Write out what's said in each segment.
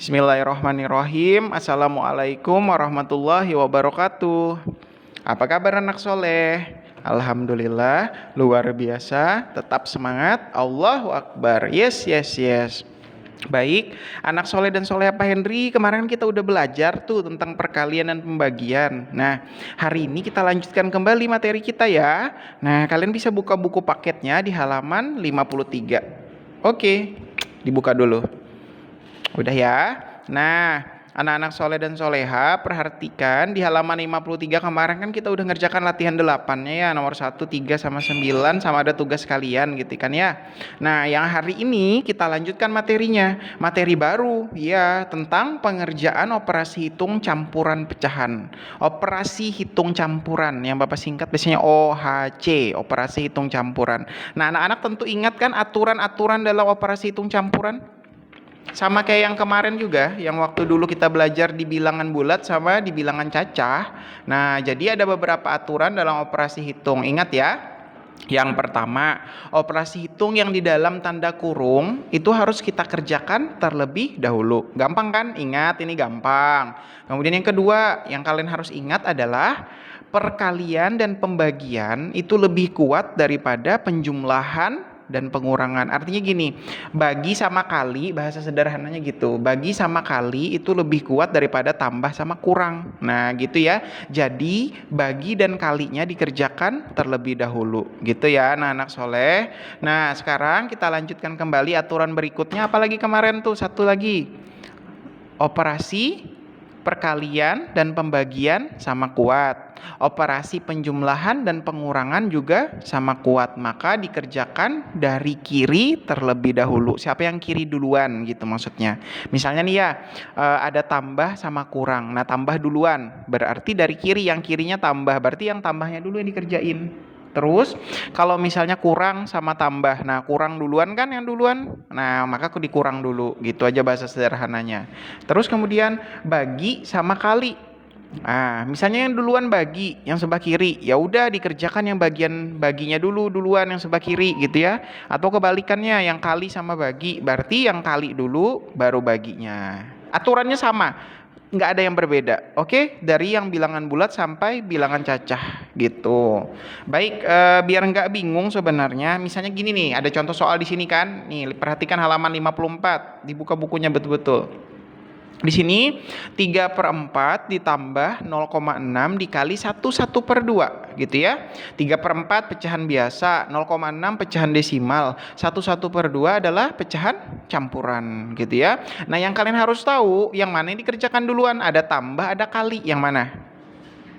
Bismillahirrahmanirrahim. Assalamualaikum warahmatullahi wabarakatuh. Apa kabar anak soleh? Alhamdulillah, luar biasa. Tetap semangat. Allahu Akbar. Yes, yes, yes. Baik, anak soleh dan soleh Pak Henry, kemarin kita udah belajar tuh tentang perkalian dan pembagian. Nah, hari ini kita lanjutkan kembali materi kita ya. Nah, kalian bisa buka buku paketnya di halaman 53. Oke, dibuka dulu. Udah ya. Nah, anak-anak soleh dan soleha, perhatikan di halaman 53 kemarin kan kita udah ngerjakan latihan 8-nya ya, nomor 1, 3, sama 9, sama ada tugas kalian gitu kan ya. Nah, yang hari ini kita lanjutkan materinya. Materi baru, ya, tentang pengerjaan operasi hitung campuran pecahan. Operasi hitung campuran, yang Bapak singkat biasanya OHC, operasi hitung campuran. Nah, anak-anak tentu ingat kan aturan-aturan dalam operasi hitung campuran? Sama kayak yang kemarin juga, yang waktu dulu kita belajar di bilangan bulat sama di bilangan cacah. Nah, jadi ada beberapa aturan dalam operasi hitung. Ingat ya. Yang pertama, operasi hitung yang di dalam tanda kurung itu harus kita kerjakan terlebih dahulu. Gampang kan? Ingat, ini gampang. Kemudian yang kedua, yang kalian harus ingat adalah perkalian dan pembagian itu lebih kuat daripada penjumlahan dan pengurangan. Artinya gini, bagi sama kali, bahasa sederhananya gitu, bagi sama kali itu lebih kuat daripada tambah sama kurang. Nah gitu ya, jadi bagi dan kalinya dikerjakan terlebih dahulu gitu ya anak-anak soleh. Nah sekarang kita lanjutkan kembali aturan berikutnya. Apalagi kemarin tuh satu lagi, operasi perkalian dan pembagian sama kuat. Operasi penjumlahan dan pengurangan juga sama kuat. Maka dikerjakan dari kiri terlebih dahulu. Siapa yang kiri duluan gitu maksudnya. Misalnya nih ya, ada tambah sama kurang. Nah tambah duluan, berarti dari kiri, yang kirinya tambah, berarti yang tambahnya dulu yang dikerjain. Terus kalau misalnya kurang sama tambah, nah kurang duluan kan yang duluan, nah maka aku dikurang dulu, gitu aja bahasa sederhananya. Terus kemudian bagi sama kali. Nah, misalnya yang duluan bagi, yang sebelah kiri, ya udah dikerjakan yang bagian baginya duluan yang sebelah kiri gitu ya. Atau kebalikannya, yang kali sama bagi, berarti yang kali dulu baru baginya. Aturannya sama, nggak ada yang berbeda, oke? Dari yang bilangan bulat sampai bilangan cacah gitu. Baik, biar nggak bingung sebenarnya, misalnya gini nih, ada contoh soal di sini kan. Nih, perhatikan halaman 54, dibuka bukunya betul-betul. Di sini 3/4 ditambah 0,6 dikali 1/2 gitu ya. 3/4 pecahan biasa, 0,6 pecahan desimal, 1/2 adalah pecahan campuran gitu ya. Nah yang kalian harus tahu, yang mana yang dikerjakan duluan, ada tambah ada kali, yang mana?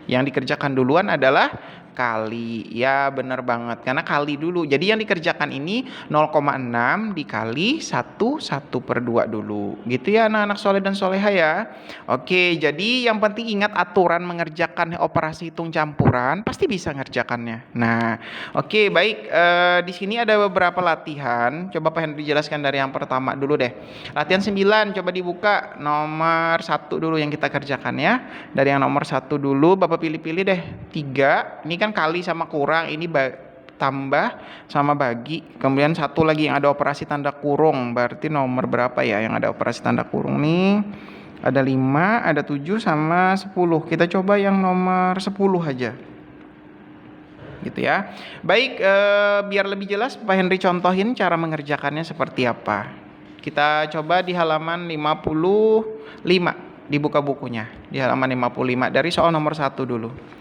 Yang dikerjakan duluan adalah kali. Ya benar banget, karena kali dulu. Jadi yang dikerjakan ini 0,6 dikali 1/2 dulu. Gitu ya anak-anak soleh dan soleha ya. Oke, jadi yang penting ingat aturan mengerjakan operasi hitung campuran, pasti bisa ngerjakannya. Nah, oke baik. Di sini ada beberapa latihan. Coba Pak Henry jelaskan dari yang pertama dulu deh. Latihan 9, coba dibuka nomor 1 dulu yang kita kerjakan ya. Dari yang nomor 1 dulu, Bapak pilih-pilih deh. 3, ini kan kali sama kurang, ini tambah sama bagi. Kemudian satu lagi yang ada operasi tanda kurung, berarti nomor berapa ya yang ada operasi tanda kurung nih? Ada 5, ada 7 sama 10. Kita coba yang nomor 10 aja. Gitu ya. Baik, biar lebih jelas Pak Henry contohin cara mengerjakannya seperti apa. Kita coba di halaman 55, dibuka bukunya. Di halaman 55 dari soal nomor 1 dulu.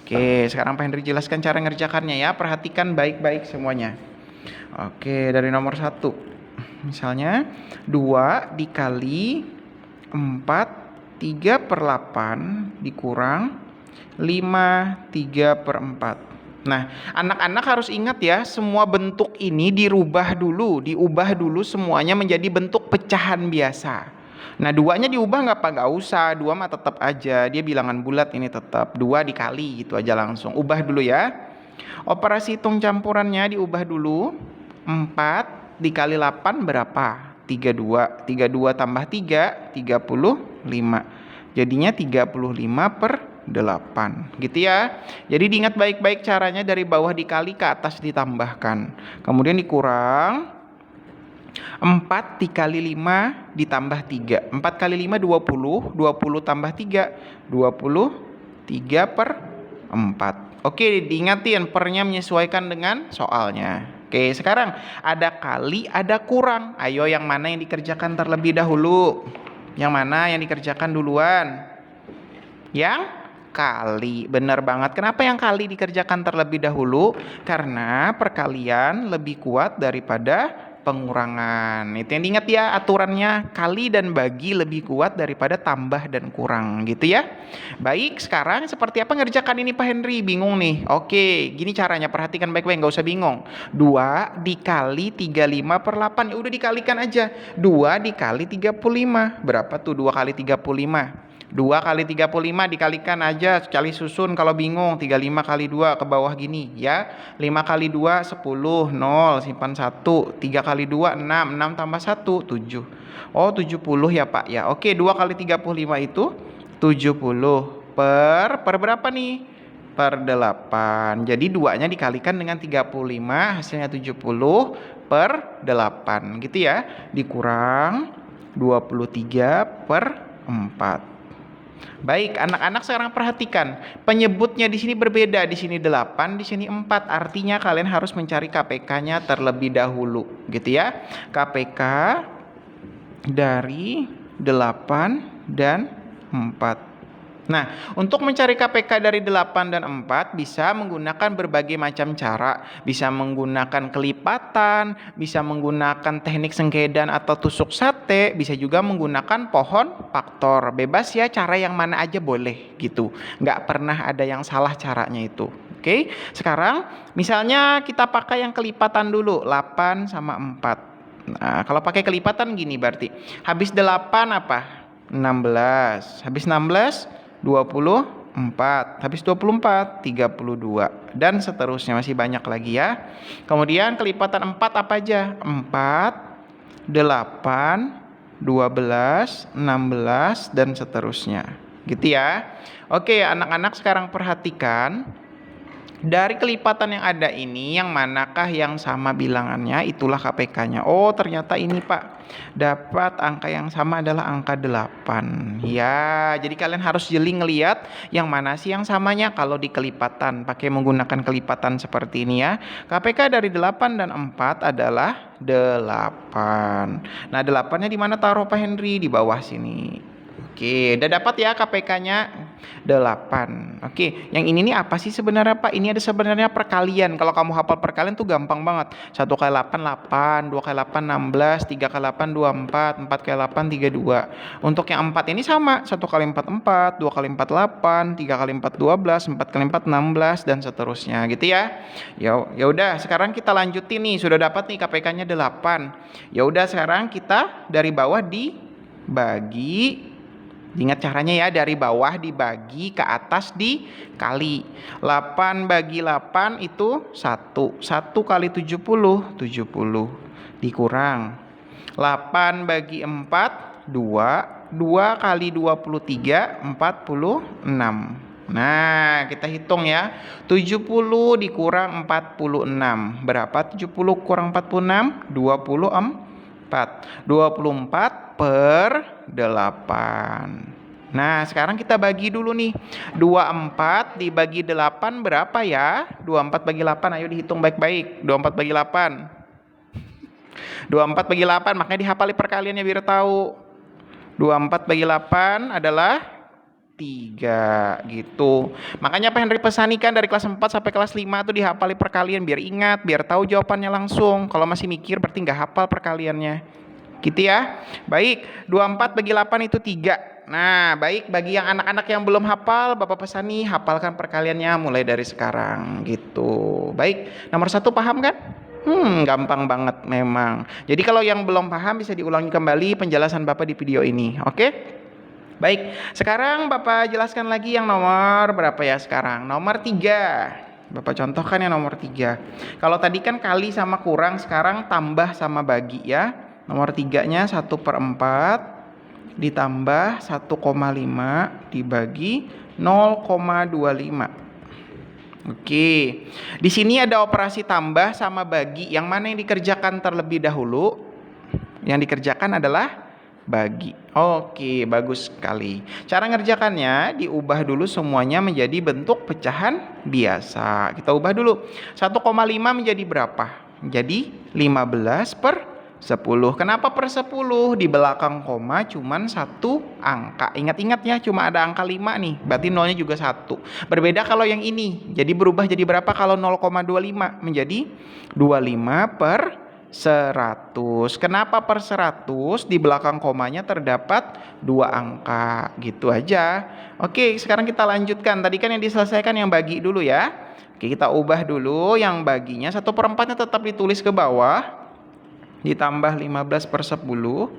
Oke, sekarang Pak Henry jelaskan cara ngerjakannya ya. Perhatikan baik-baik semuanya. Oke, dari nomor 1. Misalnya 2 dikali 4 3/8 dikurang 5 3/4. Nah, anak-anak harus ingat ya, semua bentuk ini diubah dulu semuanya menjadi bentuk pecahan biasa. Nah, 2-nya diubah nggak usah, 2 mah tetap aja, dia bilangan bulat ini tetap 2 dikali gitu aja langsung. Ubah dulu ya. Operasi hitung campurannya diubah dulu. 4 dikali 8 berapa? 32. 32 tambah 3, 35. Jadinya 35/8 gitu ya. Jadi diingat baik-baik caranya, dari bawah dikali ke atas ditambahkan. Kemudian dikurang 4 dikali 5 ditambah 3. 4 kali 5 20. 20 tambah 3. 23 per 4. Oke, diingatin pernya menyesuaikan dengan soalnya. Oke, sekarang ada kali, ada kurang. Ayo yang mana yang dikerjakan terlebih dahulu? Yang mana yang dikerjakan duluan? Yang kali. Benar banget. Kenapa yang kali dikerjakan terlebih dahulu? Karena perkalian lebih kuat daripada pengurangan. Itu yang diingat ya, aturannya kali dan bagi lebih kuat daripada tambah dan kurang gitu ya. Baik, sekarang seperti apa ngerjakan ini Pak Henry? Bingung nih. Oke, gini caranya, perhatikan baik-baik, nggak usah bingung. 2 dikali 35 per 8. Ya udah dikalikan aja. 2 dikali 35. Berapa tuh 2 kali 35? 2 kali 35 dikalikan aja sekali susun kalau bingung. 35 kali 2 ke bawah gini ya. 5 kali 2 10, 0, simpan 1. 3 kali 2 6, 6 tambah 1 7. Oh 70 ya Pak ya. Oke, 2 kali 35 itu 70 per berapa nih? Per 8. Jadi 2-nya dikalikan dengan 35 hasilnya 70 per 8 gitu ya. Dikurang 23 per 4. Baik, anak-anak sekarang perhatikan. Penyebutnya di sini berbeda. Di sini 8, di sini 4. Artinya kalian harus mencari KPK-nya terlebih dahulu, gitu ya. KPK dari 8 dan 4. Nah, untuk mencari KPK dari 8 dan 4 bisa menggunakan berbagai macam cara. Bisa menggunakan kelipatan, bisa menggunakan teknik sengkedan atau tusuk sate, bisa juga menggunakan pohon faktor. Bebas ya, cara yang mana aja boleh gitu. Nggak pernah ada yang salah caranya itu. Oke, sekarang misalnya kita pakai yang kelipatan dulu, 8 sama 4. Nah, kalau pakai kelipatan gini berarti. Habis 8 apa? 16. Habis 16 24, habis 24 32 dan seterusnya, masih banyak lagi ya. Kemudian kelipatan 4 apa aja? 4 8 12 16 dan seterusnya gitu ya. Oke, anak-anak sekarang perhatikan. Dari kelipatan yang ada ini, yang manakah yang sama bilangannya? Itulah KPK-nya. Oh, ternyata ini Pak. Dapat angka yang sama adalah angka 8. Ya, jadi kalian harus jeli ngelihat yang mana sih yang samanya kalau di kelipatan. Pakai menggunakan kelipatan seperti ini ya. KPK dari 8 dan 4 adalah 8. Nah, 8-nya di mana taruh Pak Henry? Di bawah sini. Oke, udah dapat ya KPK-nya 8. Oke, yang ini nih apa sih sebenarnya Pak? Ini ada sebenarnya perkalian. Kalau kamu hafal perkalian tuh gampang banget. 1 kali 8 8, 2 kali 8 16, 3 kali 8 24, 4 kali 8 32. Untuk yang 4 ini sama, 1 kali 4 4, 2 kali 4 8, 3 kali 4 12, 4 kali 4 16 dan seterusnya gitu ya. Ya udah, sekarang kita lanjutin nih. Sudah dapat nih KPK-nya 8. Ya udah, sekarang kita dari bawah dibagi. Ingat caranya ya, dari bawah dibagi ke atas dikali. 8 bagi 8 itu 1. 1 kali 70, 70. Dikurang. 8 bagi 4, 2. 2 kali 23, 46. Nah, kita hitung ya. 70 dikurang 46. Berapa 70 kurang 46? 24. 24 per 8. Nah, sekarang kita bagi dulu nih. 24 dibagi 8 berapa ya? 24 bagi 8, ayo dihitung baik-baik. 24 bagi 8. 24 bagi 8, makanya dihafali perkaliannya biar tahu. 24 bagi 8 adalah 3 gitu. Makanya Pak Henry pesanikan dari kelas 4 sampai kelas 5 tuh dihafali perkalian biar ingat, biar tahu jawabannya langsung. Kalau masih mikir berarti nggak hafal perkaliannya. Gitu ya. Baik, 24 bagi 8 itu 3. Nah, baik, bagi yang anak-anak yang belum hafal, Bapak pesani hafalkan perkaliannya mulai dari sekarang gitu. Baik, nomor 1 paham kan? Gampang banget memang. Jadi kalau yang belum paham bisa diulangi kembali penjelasan Bapak di video ini. Oke? Baik, sekarang Bapak jelaskan lagi yang nomor berapa ya sekarang? Nomor 3. Bapak contohkan yang nomor 3. Kalau tadi kan kali sama kurang, sekarang tambah sama bagi ya. Nomor 3-nya 1/4 ditambah 1,5 dibagi 0,25. Oke. Di sini ada operasi tambah sama bagi. Yang mana yang dikerjakan terlebih dahulu? Yang dikerjakan adalah bagi. Oke, bagus sekali. Cara ngerjakannya diubah dulu semuanya menjadi bentuk pecahan biasa. Kita ubah dulu. 1,5 menjadi berapa? Menjadi 15 per 10. Kenapa per 10? Di belakang koma cuman satu angka. Ingat-ingat ya, cuma ada angka 5 nih. Berarti nolnya juga 1. Berbeda kalau yang ini. Jadi berubah jadi berapa kalau 0,25? Menjadi 25 per 100. Kenapa per 100? Di belakang komanya terdapat 2 angka. Gitu aja. Oke, sekarang kita lanjutkan. Tadi kan yang diselesaikan yang bagi dulu ya. Oke, kita ubah dulu yang baginya. 1/4-nya tetap ditulis ke bawah. Ditambah 15 per 10.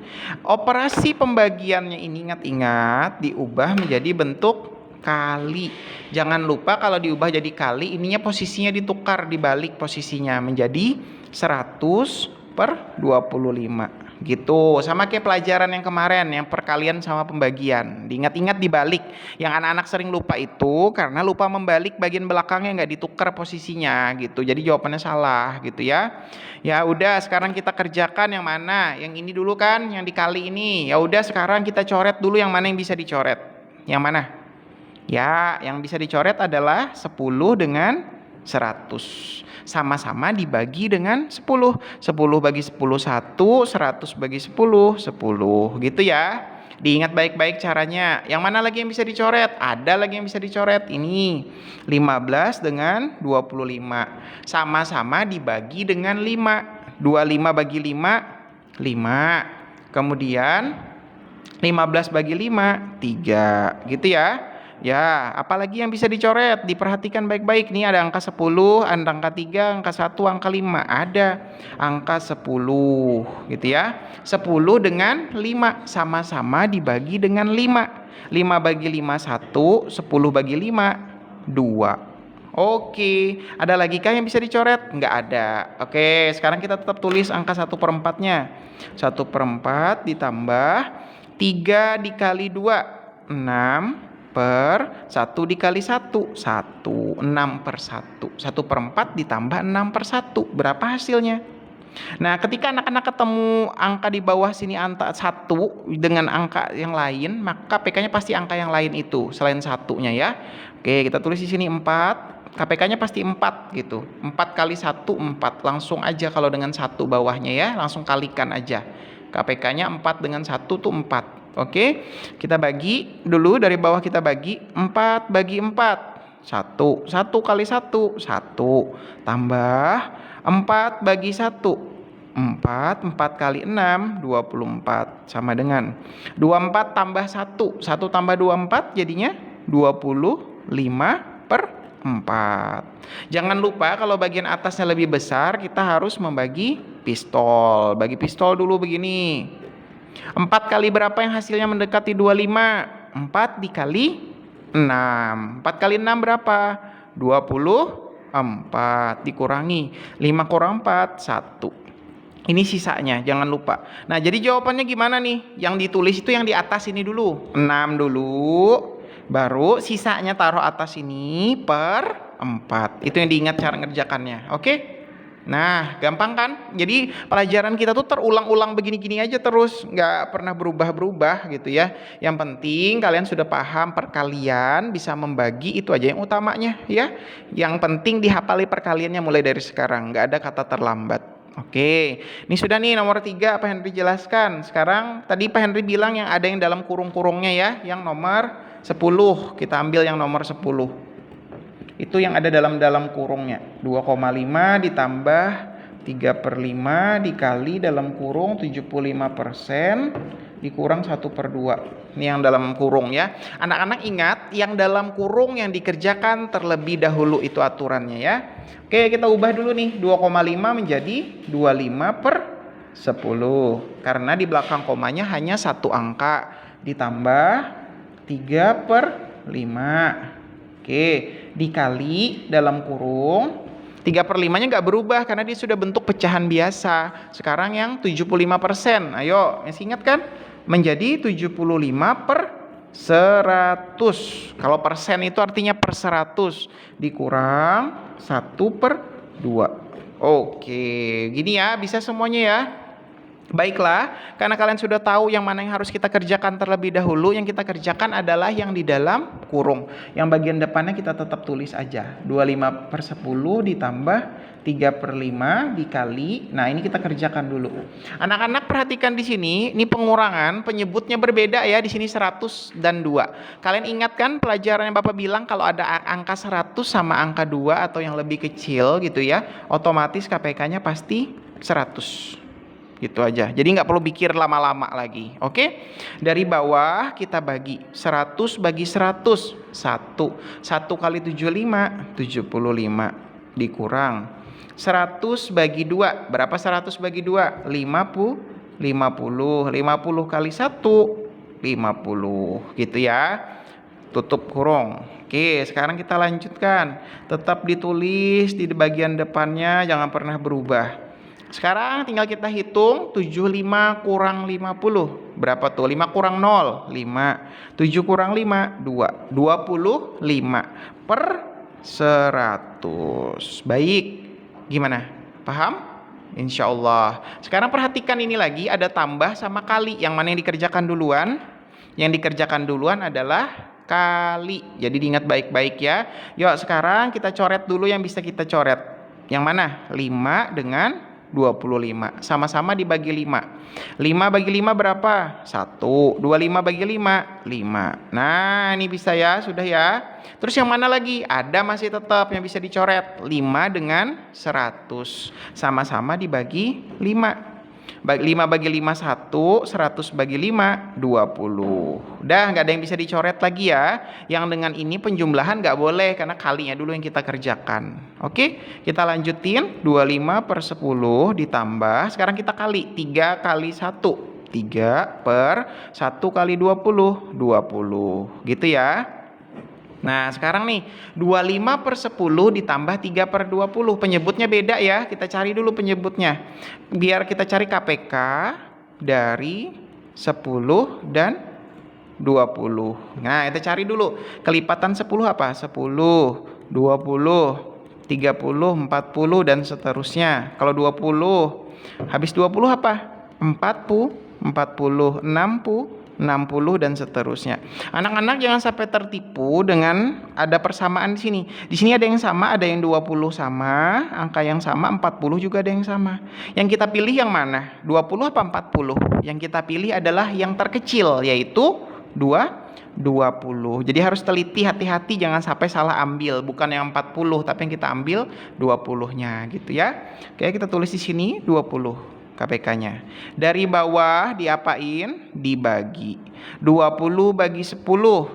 Operasi pembagiannya ini ingat-ingat diubah menjadi bentuk kali. Jangan lupa kalau diubah jadi kali, ininya posisinya ditukar, dibalik posisinya menjadi 100 per 25 gitu. Sama kayak pelajaran yang kemarin yang perkalian sama pembagian. Diingat-ingat dibalik. Yang anak-anak sering lupa itu karena lupa membalik bagian belakangnya, nggak ditukar posisinya gitu. Jadi jawabannya salah gitu ya. Ya udah, sekarang kita kerjakan yang mana? Yang ini dulu kan, yang dikali ini. Ya udah, sekarang kita coret dulu yang mana yang bisa dicoret. Yang mana? Ya, yang bisa dicoret adalah 10 dengan 100. Sama-sama dibagi dengan 10. 10 bagi 10 1, 100 bagi 10 10 gitu ya. Diingat baik-baik caranya. Yang mana lagi yang bisa dicoret? Ada lagi yang bisa dicoret. Ini 15 dengan 25. Sama-sama dibagi dengan 5. 25 bagi 5 5. Kemudian 15 bagi 5 3 gitu ya. Ya, apalagi yang bisa dicoret? Diperhatikan baik-baik. Nih ada angka 10, ada angka 3, angka 1, angka 5. Ada angka 10 gitu ya. 10 dengan 5 sama-sama dibagi dengan 5. 5 bagi 5 1, 10 bagi 5 2. Oke, ada lagi kah yang bisa dicoret? Nggak ada. Oke, sekarang kita tetap tulis angka 1/4-nya. 1/4 ditambah 3 dikali 2 6 per 1 dikali 1 1. 6 per 1. 1/4 ditambah 6 per 1. Berapa hasilnya? Nah, ketika anak-anak ketemu angka di bawah sini angka 1 dengan angka yang lain, maka KPK-nya pasti angka yang lain itu selain 1-nya ya. Oke, kita tulis di sini 4. KPK-nya pasti 4 gitu. 4 kali 1 4. Langsung aja kalau dengan 1 bawahnya ya, langsung kalikan aja. KPK-nya 4 dengan 1 tuh 4. Oke, kita bagi dulu dari bawah, kita bagi 4 bagi 4 1. 1 kali 1 1. Tambah 4 bagi 1 4. 4 kali 6 24 sama dengan 24 tambah 1. 1 tambah 24 jadinya 25 per 4. Jangan lupa kalau bagian atasnya lebih besar, kita harus membagi pistol. Bagi pistol dulu begini. 4 kali berapa yang hasilnya mendekati 25? 4 dikali 6. 4 kali 6 berapa? 24. Dikurangi 5 kurang 4 1. Ini sisanya, jangan lupa. Nah, jadi jawabannya gimana nih? Yang ditulis itu yang di atas ini dulu. 6 dulu. Baru sisanya taruh atas ini per 4. Itu yang diingat cara ngerjakannya. Oke? Nah, gampang kan? Jadi pelajaran kita tuh terulang-ulang begini-gini aja terus, nggak pernah berubah-berubah gitu ya. Yang penting kalian sudah paham perkalian, bisa membagi, itu aja yang utamanya ya. Yang penting dihafali perkaliannya mulai dari sekarang, nggak ada kata terlambat. Oke, ini sudah nih nomor 3 Pak Henry jelaskan. Sekarang tadi Pak Henry bilang yang ada yang dalam kurung-kurungnya ya, yang nomor 10. Kita ambil yang nomor 10. Itu yang ada dalam kurungnya. 2,5 ditambah 3/5 dikali dalam kurung 75% dikurang 1/2. Ini yang dalam kurung ya. Anak-anak ingat yang dalam kurung yang dikerjakan terlebih dahulu, itu aturannya ya. Oke, kita ubah dulu nih. 2,5 menjadi 25 per 10. Karena di belakang komanya hanya satu angka. Ditambah 3/5. Oke, dikali dalam kurung 3/5-nya nggak berubah karena dia sudah bentuk pecahan biasa. Sekarang yang 75%. Ayo, masih ingat kan? Menjadi 75 per 100. Kalau persen itu artinya per 100 dikurang 1/2. Oke, gini ya, bisa semuanya ya. Baiklah, karena kalian sudah tahu yang mana yang harus kita kerjakan terlebih dahulu, yang kita kerjakan adalah yang di dalam kurung. Yang bagian depannya kita tetap tulis aja. 25/10 ditambah 3/5 dikali. Nah, ini kita kerjakan dulu. Anak-anak perhatikan di sini, ini pengurangan, penyebutnya berbeda ya. Di sini 100 dan 2. Kalian ingat kan pelajaran yang Bapak bilang kalau ada angka 100 sama angka 2 atau yang lebih kecil gitu ya, otomatis KPK-nya pasti 100. Gitu aja, jadi nggak perlu pikir lama-lama lagi. Oke, dari bawah kita bagi 100 bagi 100, 1 kali 75 75 dikurang 100 bagi 2, berapa 100 bagi 2? 50 50 kali 1 50 gitu ya, tutup kurung. Oke, sekarang kita lanjutkan, tetap ditulis di bagian depannya, jangan pernah berubah. Sekarang tinggal kita hitung 75 kurang 50. Berapa tuh? 5 kurang 0, 5. 7 kurang 5, 2. 25 per 100. Baik, gimana? Paham? Insya Allah. Sekarang perhatikan ini lagi, ada tambah sama kali. Yang mana yang dikerjakan duluan? Yang dikerjakan duluan adalah kali. Jadi diingat baik-baik ya. Yuk sekarang kita coret dulu yang bisa kita coret. Yang mana? 5 dengan 25. Sama-sama dibagi 5. 5 bagi 5 berapa? 1. 25 bagi 5, 5. Nah, ini bisa ya, sudah ya. Terus yang mana lagi? Ada masih tetap yang bisa dicoret. 5 dengan 100. Sama-sama dibagi 5. 5 bagi 5 1, 100 bagi 5 20. Udah nggak ada yang bisa dicoret lagi ya. Yang dengan ini penjumlahan nggak boleh karena kalinya dulu yang kita kerjakan. Oke, kita lanjutin 25/10 ditambah. Sekarang kita kali 3 kali 1. 3 per 1 kali 20 20 gitu ya. Nah sekarang nih 25/10 ditambah 3/20, penyebutnya beda ya, kita cari dulu penyebutnya. Biar kita cari KPK dari 10 dan 20. Nah kita cari dulu, kelipatan 10 apa? 10, 20, 30, 40 dan seterusnya. Kalau 20, habis 20 apa? 40, 40, 60 dan seterusnya. Anak-anak jangan sampai tertipu dengan ada persamaan di sini. Di sini ada yang sama, ada yang 20 sama, angka yang sama, 40 juga ada yang sama. Yang kita pilih yang mana? 20 apa 40? Yang kita pilih adalah yang terkecil, yaitu 20. Jadi harus teliti, hati-hati jangan sampai salah ambil, bukan yang 40 tapi yang kita ambil 20-nya gitu ya. Oke, kita tulis di sini 20. KPK-nya. Dari bawah diapain? Dibagi. 20 bagi 10.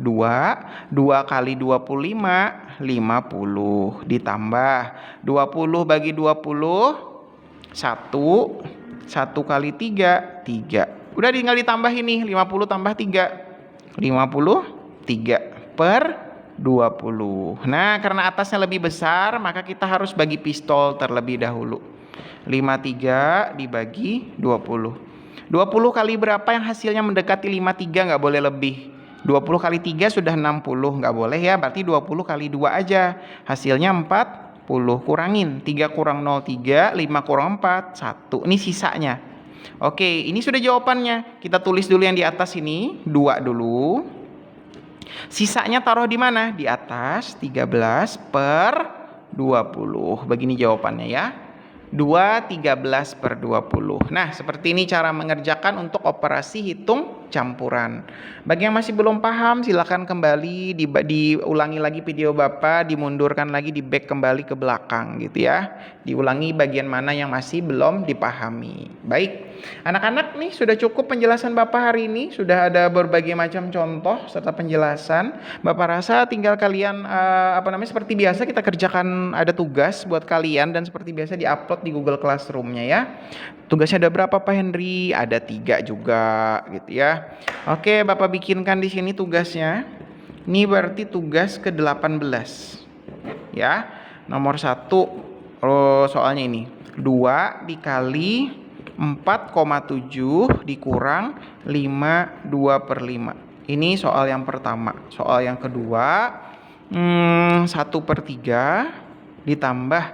2. 2 kali 25, 50. Ditambah 20 bagi 20, 1. 1 kali 3, 3. Udah tinggal ditambah ini, 50 tambah 3. 53 per 20. Nah, karena atasnya lebih besar, maka kita harus bagi pistol terlebih dahulu. 53 dibagi 20. 20 kali berapa yang hasilnya mendekati 53, nggak boleh lebih. 20 kali 3 sudah 60, nggak boleh ya, berarti 20 kali 2 aja. Hasilnya 40, kurangin. 3 kurang 0, 3, 5 kurang 4, 1. Ini sisanya. Oke, ini sudah jawabannya. Kita tulis dulu yang di atas ini, 2 dulu. Sisanya taruh di mana? Di atas, 13 per 20. Begini jawabannya ya. 13/20. Nah, seperti ini cara mengerjakan untuk operasi hitung campuran. Bagi yang masih belum paham, silakan kembali diulangi lagi video Bapak, dimundurkan lagi, di back kembali ke belakang gitu ya. Diulangi bagian mana yang masih belum dipahami. Baik, anak-anak nih sudah cukup penjelasan Bapak hari ini, sudah ada berbagai macam contoh serta penjelasan. Bapak rasa tinggal kalian seperti biasa kita kerjakan, ada tugas buat kalian dan seperti biasa diupload di Google Classroom-nya ya. Tugasnya ada berapa Pak Henry? Ada 3 juga gitu ya. Oke, Bapak bikinkan di sini tugasnya. Ini berarti tugas ke-18. Ya. Nomor 1 soalnya ini. 2 dikali 4,7 dikurang 5 2/5. Ini soal yang pertama. Soal yang kedua 1/3 ditambah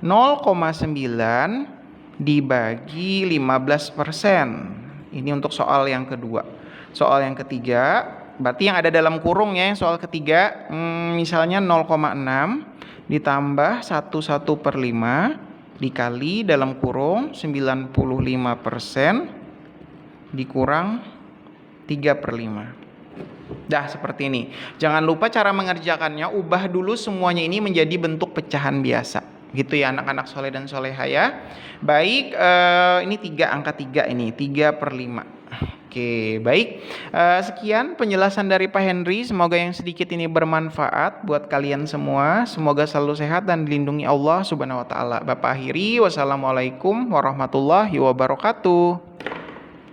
0,9 dibagi 15%. Ini untuk soal yang kedua. Soal yang ketiga, berarti yang ada dalam kurung ya, soal ketiga, misalnya 0,6 ditambah 1/5 dikali dalam kurung 95% dikurang 3/5. Dah seperti ini. Jangan lupa cara mengerjakannya, ubah dulu semuanya ini menjadi bentuk pecahan biasa. Gitu ya anak-anak soleh dan soleha ya. Baik, ini angka 3 ini, 3/5. Oke, baik. Sekian penjelasan dari Pak Henry. Semoga yang sedikit ini bermanfaat buat kalian semua. Semoga selalu sehat dan dilindungi Allah Subhanahu wa taala. Bapak akhiri, wassalamualaikum warahmatullahi wabarakatuh.